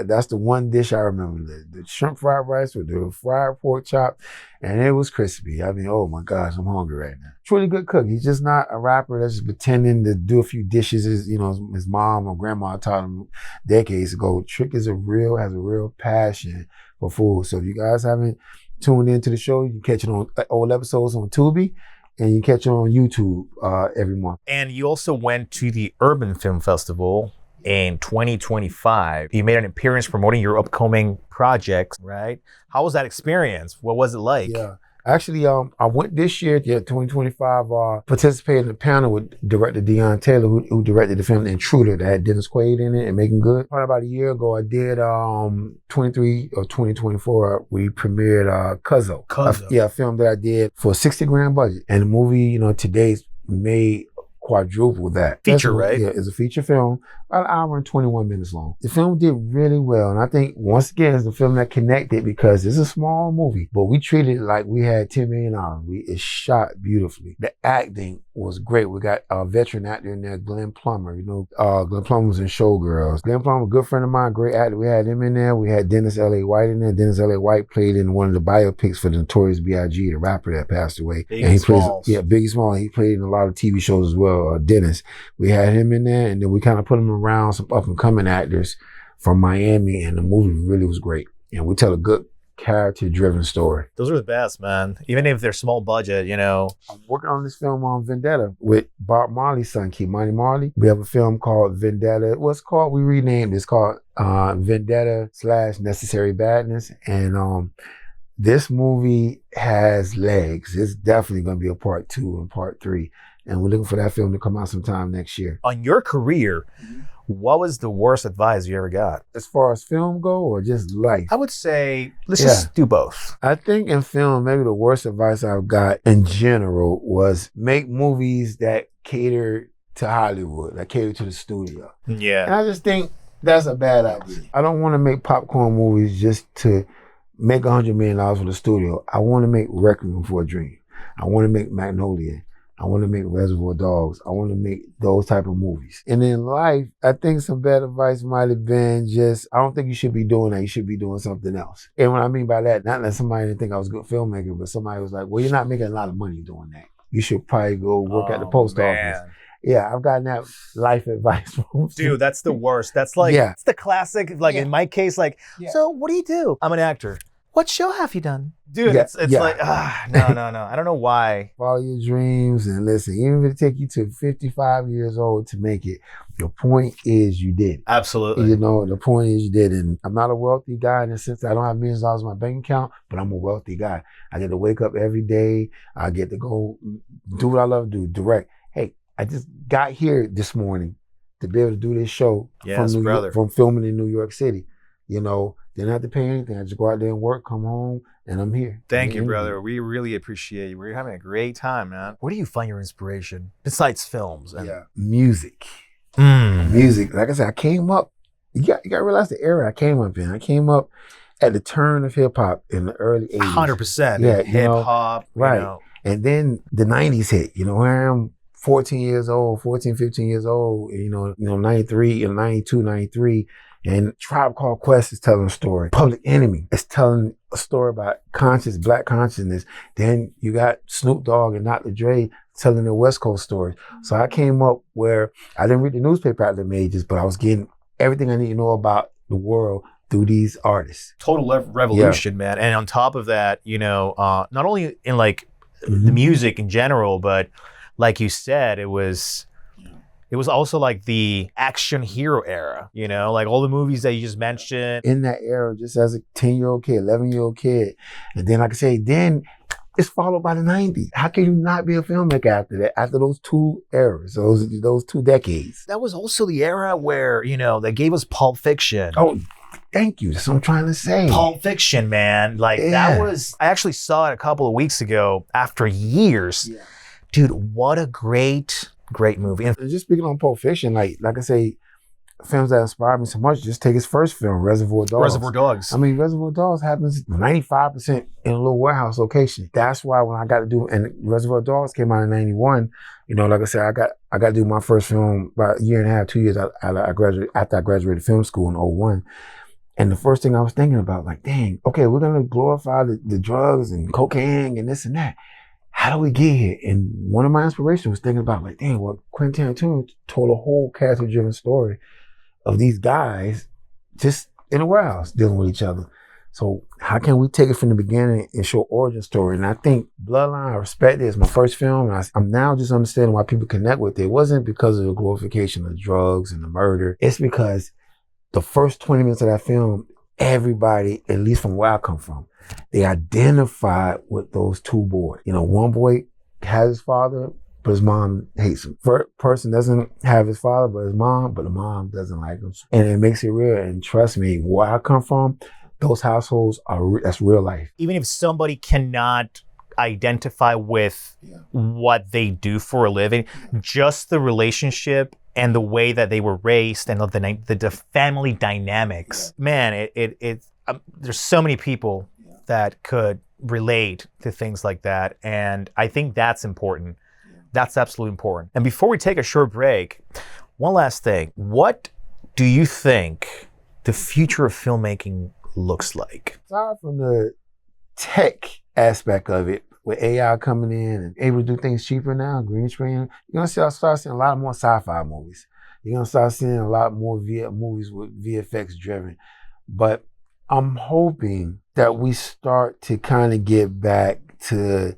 that's the one dish I remember. The shrimp fried rice with the fried pork chop, and it was crispy. I mean, oh my gosh, I'm hungry right now. Truly good cook. He's just not a rapper that's just pretending to do a few dishes as, you know, his mom or grandma taught him decades ago. Trick has a real passion for food. So if you guys haven't tuned into the show, you can catch it on old episodes on Tubi. And you catch it on YouTube every month. And you also went to the Urban Film Festival in 2025. You made an appearance promoting your upcoming projects, right? How was that experience? What was it like? Yeah. Actually, I went this year, 2025, participated in a panel with director Deon Taylor, who directed the film The Intruder that had Dennis Quaid in it and Making Good. Probably about a year ago, I did 23 or 2024, we premiered Cuzo. A film that I did for a 60 grand budget. And the movie, you know, today's made quadruple that. Feature, right? Yeah, it's a feature film, about an hour and 21 minutes long. The film did really well, and I think, once again, it's a film that connected because it's a small movie, but we treated it like we had $10 million. It's shot beautifully. The acting was great. We got a veteran actor in there, Glenn Plummer. You know, Glenn Plummer was in Showgirls. Glenn Plummer, a good friend of mine, great actor. We had him in there. We had Dennis L.A. White in there. Dennis L.A. White played in one of the biopics for the Notorious B.I.G., the rapper that passed away. Biggie Smalls. Biggie Smalls. He played in a lot of TV shows as well. Dennis, we had him in there, and then we kind of put him around some up and coming actors from Miami, and the movie really was great. And we tell a good character-driven story. Those are the best, man. Even if they're small budget, you know. I'm working on this film on Vendetta with Bob Marley's son, Monty Marley. We have a film called Vendetta. We renamed it. It's called Vendetta / Necessary Badness. And this movie has legs. It's definitely going to be a part 2 and part 3. And we're looking for that film to come out sometime next year. On your career, what was the worst advice you ever got? As far as film go or just life? I would say, let's just do both. I think in film, maybe the worst advice I've got in general was make movies that cater to Hollywood, that cater to the studio. Yeah. And I just think that's a bad idea. I don't want to make popcorn movies just to make $100 million for the studio. I want to make Requiem for a Dream. I want to make Magnolia. I want to make Reservoir Dogs. I want to make those type of movies. And in life, I think some bad advice might have been just, I don't think you should be doing that. You should be doing something else. And what I mean by that, not that somebody didn't think I was a good filmmaker, but somebody was like, well, you're not making a lot of money doing that. You should probably go work at the post office. Yeah, I've gotten that life advice from dude, that's the worst. That's like, it's the classic, like in my case, like, so what do? I'm an actor. What show have you done? Dude, it's like, no. I don't know why. Follow your dreams and listen, even if it take you to 55 years old to make it, the point is you did. Absolutely. You know, the point is you did. And I'm not a wealthy guy in the sense that I don't have millions of dollars in my bank account, but I'm a wealthy guy. I get to wake up every day. I get to go do what I love to do, direct. Hey, I just got here this morning to be able to do this show from filming in New York City. You know, Didn't have to pay anything. I just go out there and work, come home, and I'm here. Thank you, brother. We really appreciate you. We're having a great time, man. Where do you find your inspiration besides films? And Music. Music. Like I said, I came up. You got to realize the era I came up in. I came up at the turn of hip hop in the early 80s. 100%. Yeah, hip hop. Right. You know. And then the 90s hit. You know, where I am 15 years old, you know, 93, 92, 93. And Tribe Called Quest is telling a story. Public Enemy is telling a story about black consciousness. Then you got Snoop Dogg and Dr. Dre telling the West Coast stories. So I came up where I didn't read the newspaper at the majors, but I was getting everything I need to know about the world through these artists. Total revolution, man. And on top of that, you know, not only in like the music in general, but like you said, it was also like the action hero era, you know, like all the movies that you just mentioned. In that era, just as a 10-year-old kid, 11-year-old kid. And then, like I say, then it's followed by the 90s. How can you not be a filmmaker after that, after those two eras, those 2 decades? That was also the era where, you know, they gave us Pulp Fiction. Oh, thank you. That's what I'm trying to say. Pulp Fiction, man. Like that was, I actually saw it a couple of weeks ago after years. Yeah. Dude, what a great movie. And just speaking on Pulp Fiction, like I say, films that inspired me so much, just take his first film, Reservoir Dogs. I mean, Reservoir Dogs happens 95% in a little warehouse location. That's why when I got to do, and Reservoir Dogs came out in 91, you know, like I said, I got to do my first film about a year and a half, 2 years after I graduated film school in 01. And the first thing I was thinking about, like, dang, okay, we're going to glorify the drugs and cocaine and this and that. How do we get here? And one of my inspirations was thinking about, like, dang, well, Quentin Tarantino told a whole character-driven story of these guys just in a warehouse dealing with each other. So how can we take it from the beginning and show origin story? And I think Bloodline, I respect it. It's my first film. And I'm now just understanding why people connect with it. It wasn't because of the glorification of drugs and the murder. It's because the first 20 minutes of that film, everybody, at least from where I come from, they identified with those two boys. You know, one boy has his father, but his mom hates him. First person doesn't have his father, but his mom, but the mom doesn't like him. And it makes it real. And trust me, where I come from, those households that's real life. Even if somebody cannot identify with what they do for a living, just the relationship and the way that they were raised and the family dynamics, man, there's so many people that could relate to things like that. And I think that's important. That's absolutely important. And before we take a short break, one last thing. What do you think the future of filmmaking looks like? Aside from the tech aspect of it, with AI coming in and able to do things cheaper now, green screen, you're going to start seeing a lot more sci-fi movies. You're going to start seeing a lot more movies with VFX driven. But I'm hoping that we start to kind of get back to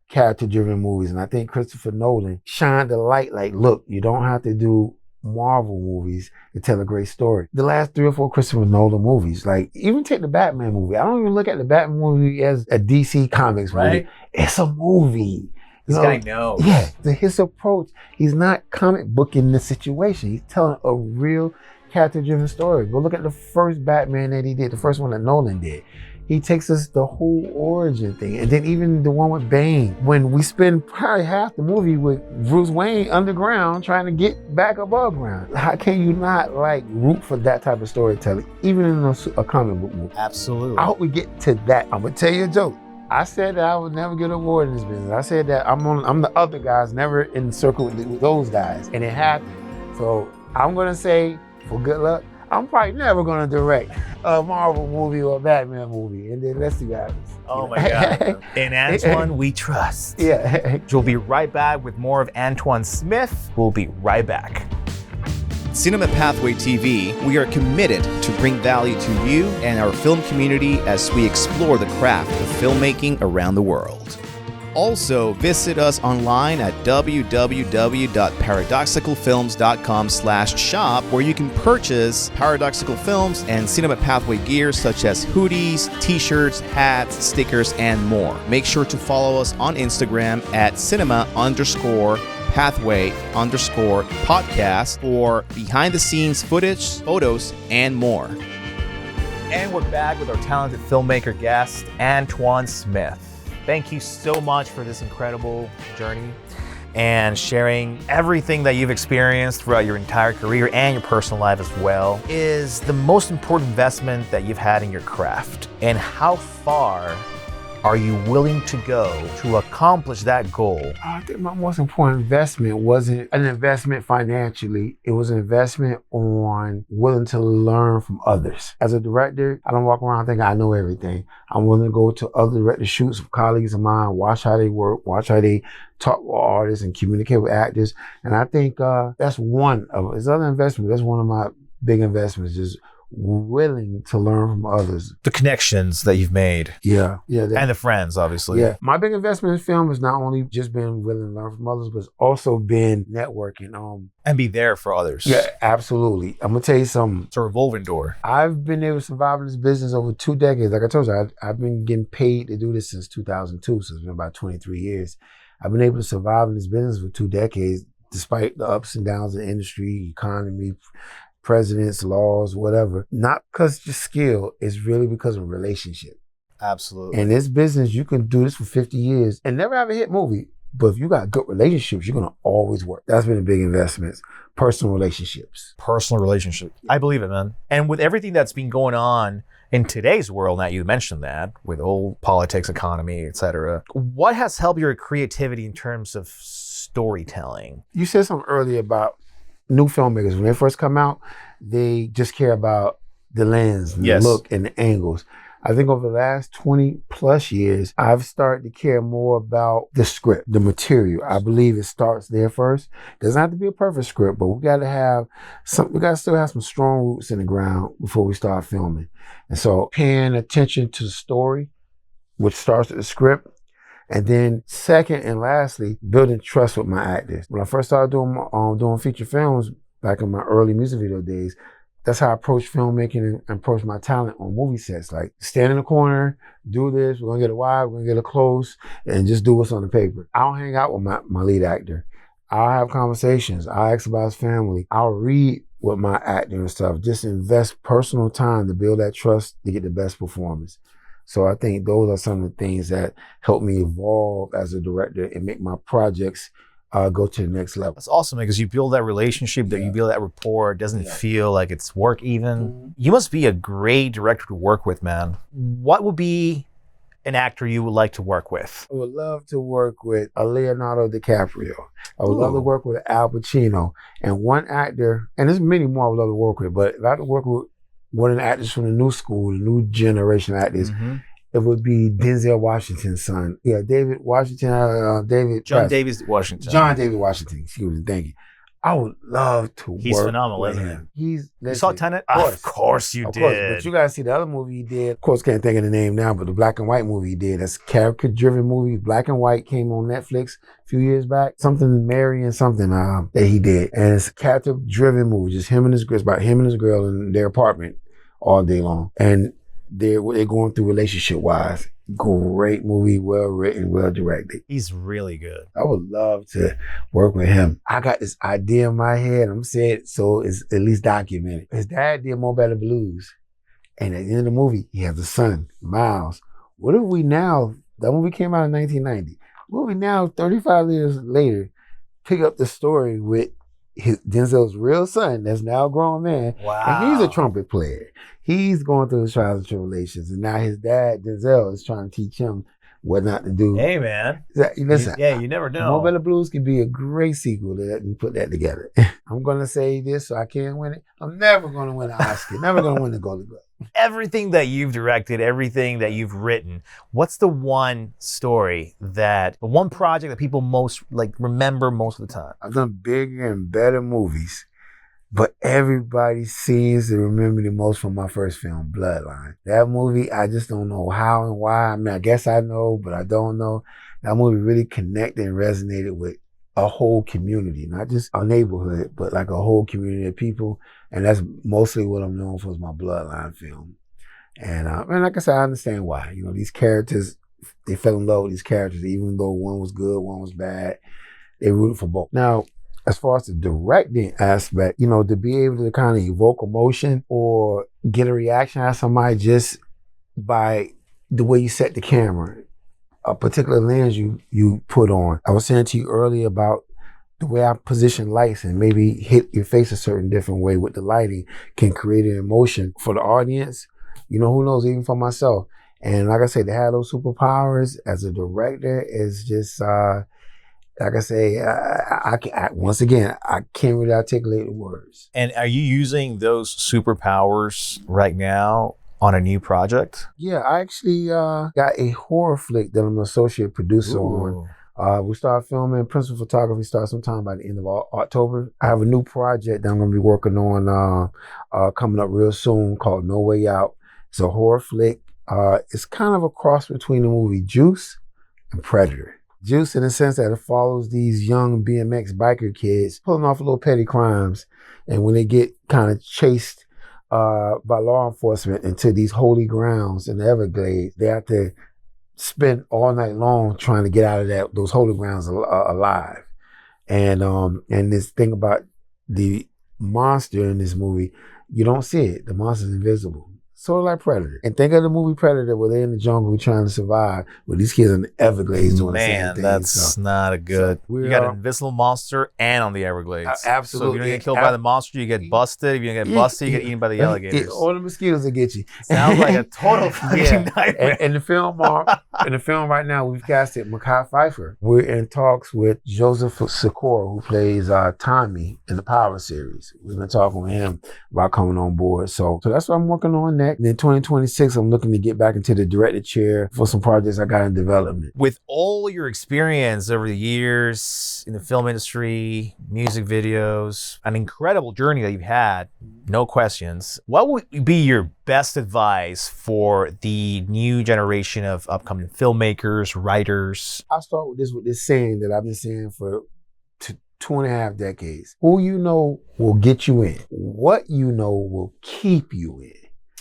character-driven movies. And I think Christopher Nolan shined the light like, look, you don't have to do Marvel movies to tell a great story. The last 3 or 4 Christopher Nolan movies, like even take the Batman movie. I don't even look at the Batman movie as a DC Comics movie. It's a movie. This guy knows. Yeah, his approach, he's not comic booking the situation. He's telling a real character-driven story. Go look at the first Batman that he did, the first one that Nolan did. He takes us the whole origin thing. And then even the one with Bane, when we spend probably half the movie with Bruce Wayne underground trying to get back above ground. How can you not root for that type of storytelling, even in a comic book movie? Absolutely. I hope we get to that. I'm gonna tell you a joke. I said that I would never get an award in this business. I said that I'm the other guys, never in the circle with those guys. And it happened. So I'm gonna say, for good luck, I'm probably never gonna direct a Marvel movie or a Batman movie, and then let's see what happens. Oh my God. In Antwan, we trust. Yeah. We'll be right back with more of Antwan Smith. We'll be right back. Cinema Pathway TV, we are committed to bring value to you and our film community as we explore the craft of filmmaking around the world. Also, visit us online at www.paradoxicalfilms.com/shop, where you can purchase Paradoxical Films and Cinema Pathway gear such as hoodies, t-shirts, hats, stickers, and more. Make sure to follow us on Instagram at cinema_pathway_podcast for behind-the-scenes footage, photos, and more. And we're back with our talented filmmaker guest, Antwan Smith. Thank you so much for this incredible journey and sharing everything that you've experienced throughout your entire career and your personal life as well. Is the most important investment that you've had in your craft, and how far are you willing to go to accomplish that goal? I think my most important investment wasn't an investment financially. It was an investment on willing to learn from others. As a director, I don't walk around thinking I know everything. I'm willing to go to other director shoots with colleagues of mine, watch how they work, watch how they talk with artists and communicate with actors. And I think that's one of it's other investment. That's one of my big investments, just willing to learn from others. The connections that you've made. Yeah. And the friends, obviously. Yeah. My big investment in film has not only just been willing to learn from others, but it's also been networking. And be there for others. Yeah, absolutely. I'm gonna tell you something. It's a revolving door. I've been able to survive in this business over 2 decades. Like I told you, I've been getting paid to do this since 2002, so it's been about 23 years. I've been able to survive in this business for 2 decades, despite the ups and downs of the industry, economy, presidents, laws, whatever. Not because of your skill, it's really because of relationship. Absolutely. In this business, you can do this for 50 years and never have a hit movie. But if you got good relationships, you're gonna always work. That's been a big investment. Personal relationships. Personal relationship. I believe it, man. And with everything that's been going on in today's world, now you mentioned that, with old politics, economy, etc. What has helped your creativity in terms of storytelling? You said something earlier about new filmmakers. When they first come out, they just care about the lens, the look, and the angles. I think over the last 20 plus years, I've started to care more about the script, the material. I believe it starts there first. Doesn't have to be a perfect script, but we gotta still have some strong roots in the ground before we start filming. And so paying attention to the story, which starts with the script. And then second and lastly, building trust with my actors. When I first started doing feature films back in my early music video days, that's how I approach filmmaking and approach my talent on movie sets. Like, stand in the corner, do this, we're gonna get a wide, we're gonna get a close, and just do what's on the paper. I don't hang out with my lead actor. I'll have conversations. I'll ask about his family. I'll read with my actor and stuff. Just invest personal time to build that trust to get the best performance. So I think those are some of the things that help me evolve as a director and make my projects go to the next level. That's awesome, because you build that relationship, that you build that rapport. It doesn't feel like it's work even. Mm-hmm. You must be a great director to work with, man. What would be an actor you would like to work with? I would love to work with a Leonardo DiCaprio. I would love to work with Al Pacino. And one actor, and there's many more I would love to work with, but if I had to work with one of the actors from the new school, the new generation of actors, it would be Denzel Washington's son. Yeah, David Washington, John David Washington. John David Washington, excuse me, thank you. I would love to work He's phenomenal, with isn't him. he? You saw Tenet? Of course you did. But you gotta see the other movie he did. Of course, can't think of the name now, but the black and white movie he did. That's a character-driven movie. Black and white came on Netflix a few years back. Something Mary and something that he did. And it's a character-driven movie. Just him and his girl. It's about him and his girl in their apartment all day long. And they're going through relationship-wise. Great movie, well written, well directed. He's really good. I would love to work with him. I got this idea in my head. I'm saying it so it's at least documented. His dad did More Better Blues. And at the end of the movie, he has a son, Miles. What if we now, that movie came out in 1990. What if we now, 35 years later, pick up the story with Denzel's real son that's now a grown man. Wow. And he's a trumpet player. He's going through his trials and tribulations. And now his dad, Denzel, is trying to teach him what not to do. Hey, man. Listen, you never know. More Better Blues could be a great sequel to that and put that together. I'm going to say this so I can't win it. I'm never going to win an Oscar. Never going to win the Golden Globe. Everything that you've directed, everything that you've written, what's the one story the one project that people most remember most of the time? I've done bigger and better movies, but everybody seems to remember the most from my first film, Bloodline. That movie, I just don't know how and why. I mean, I guess I know, but I don't know. That movie really connected and resonated with a whole community, not just a neighborhood, but like a whole community of people. And that's mostly what I'm known for is my Bloodline film. And like I said, I understand why. You know, these characters, they fell in love with these characters, even though one was good, one was bad. They rooted for both. Now, as far as the directing aspect, you know, to be able to kind of evoke emotion or get a reaction out of somebody just by the way you set the camera, a particular lens you put on. I was saying to you earlier about the way I position lights and maybe hit your face a certain different way with the lighting can create an emotion for the audience. You know, who knows, even for myself. And like I said, to have those superpowers as a director is just, like I say, once again, I can't really articulate the words. And are you using those superpowers right now on a new project? Yeah, I actually got a horror flick that I'm an associate producer on. We start filming, principal photography starts sometime by the end of October. I have a new project that I'm going to be working on coming up real soon called No Way Out. It's a horror flick. It's kind of a cross between the movie Juice and Predator. Juice in the sense that it follows these young BMX biker kids pulling off little petty crimes. And when they get kind of chased by law enforcement into these holy grounds in the Everglades, they have to spend all night long trying to get out of those holy grounds alive. And this thing about the monster in this movie, you don't see it. The monster's invisible. Sort of like Predator. And think of the movie Predator where they're in the jungle trying to survive with these kids in the Everglades doing the same thing. Man, that's not a good... So you got an invisible monster and on the Everglades. Absolutely. So if you don't get killed by the monster, you get busted. If you don't get busted, you get eaten by the alligators. All the mosquitoes will get you. Sounds like a total fucking nightmare. And the film right now, we've casted Mekhi Phifer. We're in talks with Joseph Sikora, who plays Tommy in the Power series. We've been talking with him about coming on board. So that's what I'm working on next. And in 2026, I'm looking to get back into the director chair for some projects I got in development. With all your experience over the years in the film industry, music videos, an incredible journey that you've had, no questions, what would be your best advice for the new generation of upcoming filmmakers, writers? I'll start with this saying that I've been saying for 2.5 decades. Who you know will get you in. What you know will keep you in.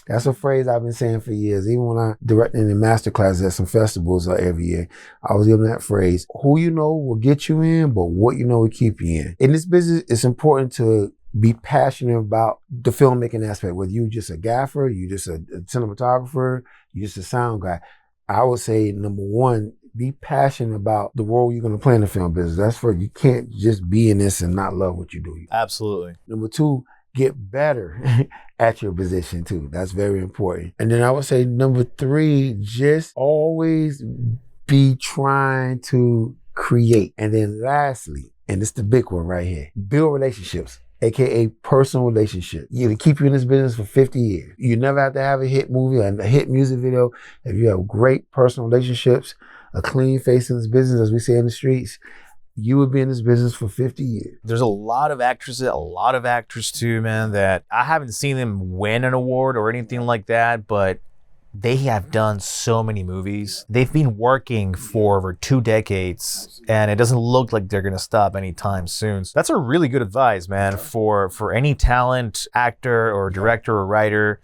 That's a phrase I've been saying for years. Even when I directed in master classes at some festivals every year, I was given that phrase. Who you know will get you in, but what you know will keep you in. In this business, it's important to be passionate about the filmmaking aspect. Whether you just a gaffer, you just a cinematographer, you just a sound guy. I would say, number one, be passionate about the role you're going to play in the film business. That's for you can't just be in this and not love what you do. Absolutely. Number two, get better at your position too. That's very important. And then I would say number three, just always be trying to create. And then lastly, and it's the big one right here, build relationships, aka personal relationships. You can keep you in this business for 50 years. You never have to have a hit movie and a hit music video. If you have great personal relationships, a clean face in this business, as we say in the streets, you would be in this business for 50 years. There's a lot of actresses, a lot of actors too, man, that I haven't seen them win an award or anything like that, but they have done so many movies. They've been working for over 2 decades, and it doesn't look like they're gonna stop anytime soon. So that's a really good advice, man, for any talent, actor or director or writer.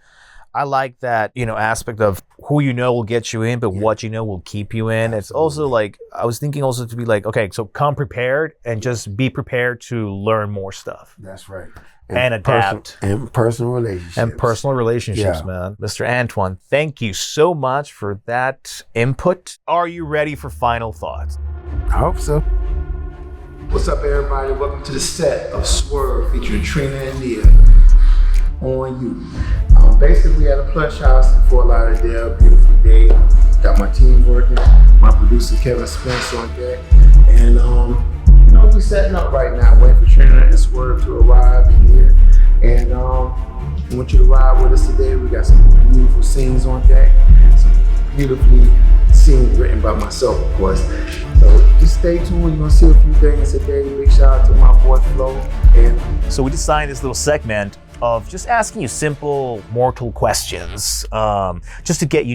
I like that, aspect of who you know will get you in, but what you know will keep you in. It's also like, I was thinking also to be like, okay, so come prepared and just be prepared to learn more stuff. That's right. And adapt. And personal relationships. And personal relationships, man. Mr. Antwan, thank you so much for that input. Are you ready for final thoughts? I hope so. What's up, everybody? Welcome to the set of Swerve featuring Trina and Nia. On you. Basically at a plush house in Fort Lauderdale, beautiful day. Got my team working, my producer Kevin Spence on deck, and we setting up right now, waiting for Trina and Swerve to arrive in here. And we want you to ride with us today. We got some beautiful scenes on deck, some beautifully scenes written by myself, of course. So just stay tuned. You're gonna see a few things today. Big shout out to my boy Flo. And so we designed this little segment of just asking you simple mortal questions, just to get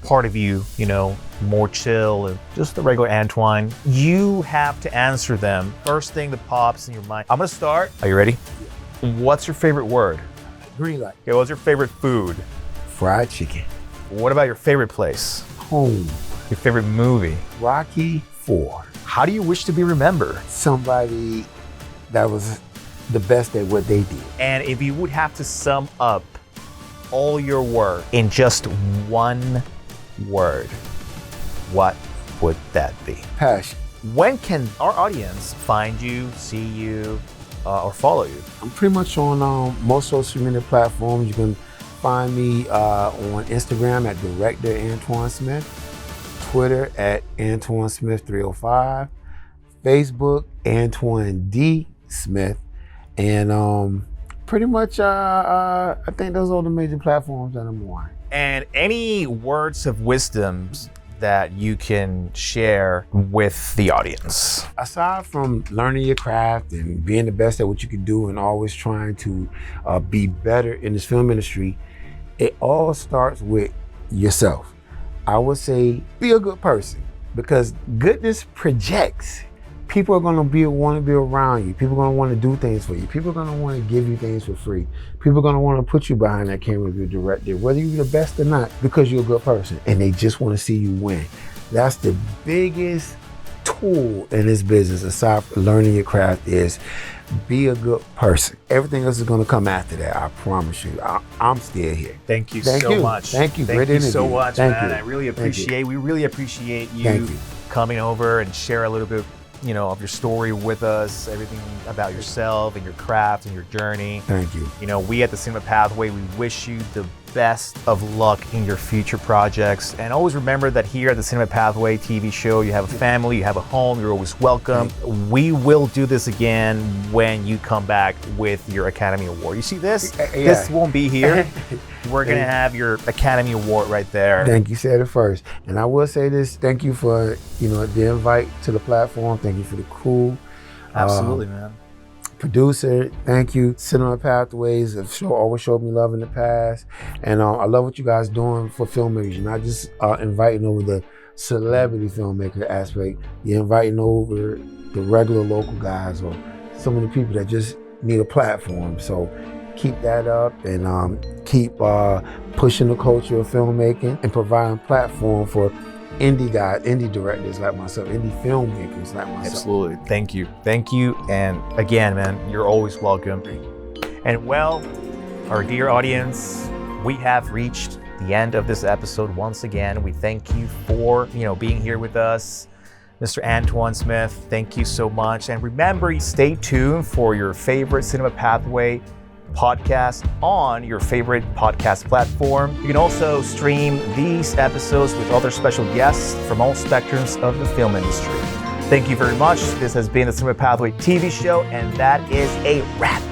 part of you, more chill and just the regular Antwan. You have to answer them. First thing that pops in your mind. I'm gonna start. Are you ready? What's your favorite word? Green light. Okay, what's your favorite food? Fried chicken. What about your favorite place? Home. Your favorite movie? Rocky IV. How do you wish to be remembered? Somebody that was the best at what they did. And if you would have to sum up all your work in just one word, what would that be? Passion. When can our audience find you, see you, or follow you? I'm pretty much on most social media platforms. You can find me on Instagram at Director Antwan Smith, Twitter at Antwan Smith 305, Facebook Antwan D Smith, and pretty much I think those are the major platforms that I'm on. And any words of wisdom that you can share with the audience? Aside from learning your craft and being the best at what you can do and always trying to be better in this film industry, it all starts with yourself. I would say be a good person, because goodness projects. People are gonna want to be around you. People are gonna want to do things for you. People are gonna want to give you things for free. People are gonna want to put you behind that camera if you're director, whether you're the best or not, because you're a good person, and they just want to see you win. That's the biggest tool in this business, aside from learning your craft, is be a good person. Everything else is gonna come after that. I promise you. I'm still here. Thank you so much. Thank you. Thank Great you interview. so much, Thank man. you. I really appreciate. We really appreciate Thank you you. coming over and share a little bit, of your story with us, everything about yourself and your craft and your journey. Thank you. We at the Cinema Pathway, we wish you the best of luck in your future projects. And always remember that here at the Cinema Pathway TV show, you have a family, you have a home, you're always welcome. We will do this again when you come back with your Academy Award. You see this? Yeah. This won't be here. We're gonna have your Academy Award right there. Thank you, said it first. And I will say this, thank you for, the invite to the platform. Thank you for the crew. Absolutely, man. Producer, thank you. Cinema Pathways have always showed me love in the past. And I love what you guys doing for filmmakers. You're not just inviting over the celebrity filmmaker aspect. You're inviting over the regular local guys or some of the people that just need a platform. So keep that up and keep pushing the culture of filmmaking and providing a platform for indie guys, indie directors like myself, indie filmmakers like myself. Absolutely. Thank you. And again, man, you're always welcome. And well, our dear audience, we have reached the end of this episode once again. We thank you for, being here with us. Mr. Antwan Smith, thank you so much. And remember, stay tuned for your favorite Cinema Pathway podcast on your favorite podcast platform. You can also stream these episodes with other special guests from all spectrums of the film industry. Thank you very much. This has been the Cinema Pathway TV show, and that is a wrap.